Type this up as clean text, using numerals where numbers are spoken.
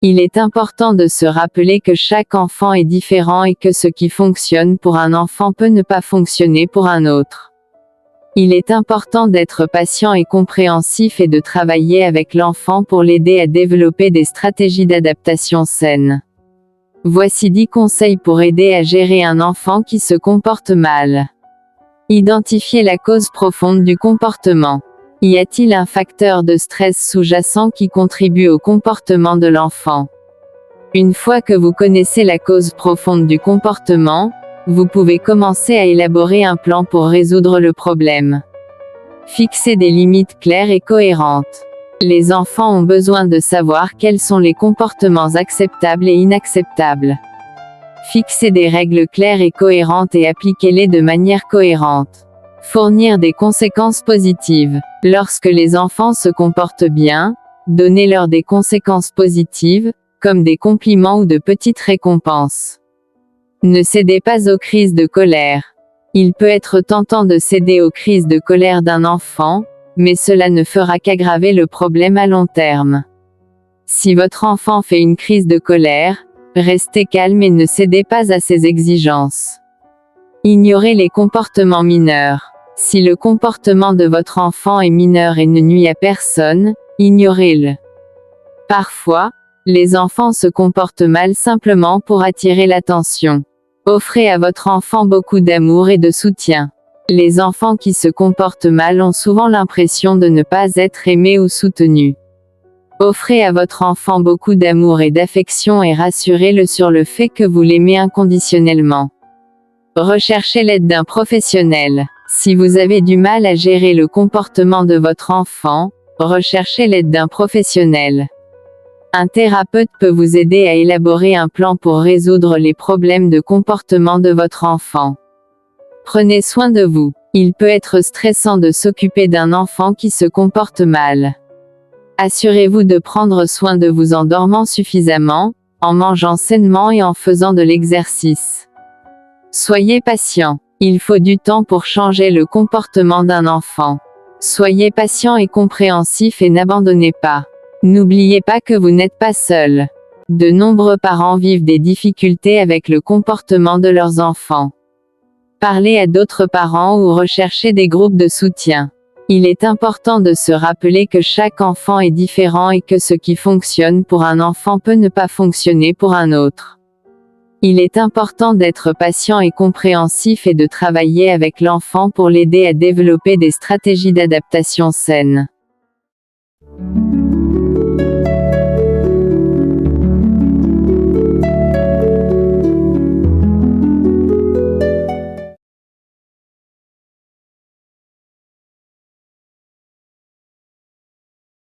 Il est important de se rappeler que chaque enfant est différent et que ce qui fonctionne pour un enfant peut ne pas fonctionner pour un autre. Il est important d'être patient et compréhensif et de travailler avec l'enfant pour l'aider à développer des stratégies d'adaptation saines. Voici 10 conseils pour aider à gérer un enfant qui se comporte mal. Identifier la cause profonde du comportement. Y a-t-il un facteur de stress sous-jacent qui contribue au comportement de l'enfant? Une fois que vous connaissez la cause profonde du comportement, vous pouvez commencer à élaborer un plan pour résoudre le problème. Fixer des limites claires et cohérentes. Les enfants ont besoin de savoir quels sont les comportements acceptables et inacceptables. Fixez des règles claires et cohérentes et appliquez-les de manière cohérente. Fournir des conséquences positives. Lorsque les enfants se comportent bien, donnez-leur des conséquences positives, comme des compliments ou de petites récompenses. Ne cédez pas aux crises de colère. Il peut être tentant de céder aux crises de colère d'un enfant, mais cela ne fera qu'aggraver le problème à long terme. Si votre enfant fait une crise de colère, restez calme et ne cédez pas à ses exigences. Ignorez les comportements mineurs. Si le comportement de votre enfant est mineur et ne nuit à personne, ignorez-le. Parfois, les enfants se comportent mal simplement pour attirer l'attention. Offrez à votre enfant beaucoup d'amour et de soutien. Les enfants qui se comportent mal ont souvent l'impression de ne pas être aimés ou soutenus. Offrez à votre enfant beaucoup d'amour et d'affection et rassurez-le sur le fait que vous l'aimez inconditionnellement. Recherchez l'aide d'un professionnel. Si vous avez du mal à gérer le comportement de votre enfant, recherchez l'aide d'un professionnel. Un thérapeute peut vous aider à élaborer un plan pour résoudre les problèmes de comportement de votre enfant. Prenez soin de vous. Il peut être stressant de s'occuper d'un enfant qui se comporte mal. Assurez-vous de prendre soin de vous en dormant suffisamment, en mangeant sainement et en faisant de l'exercice. Soyez patient. Il faut du temps pour changer le comportement d'un enfant. Soyez patient et compréhensif et n'abandonnez pas. N'oubliez pas que vous n'êtes pas seul. De nombreux parents vivent des difficultés avec le comportement de leurs enfants. Parlez à d'autres parents ou recherchez des groupes de soutien. Il est important de se rappeler que chaque enfant est différent et que ce qui fonctionne pour un enfant peut ne pas fonctionner pour un autre. Il est important d'être patient et compréhensif et de travailler avec l'enfant pour l'aider à développer des stratégies d'adaptation saines.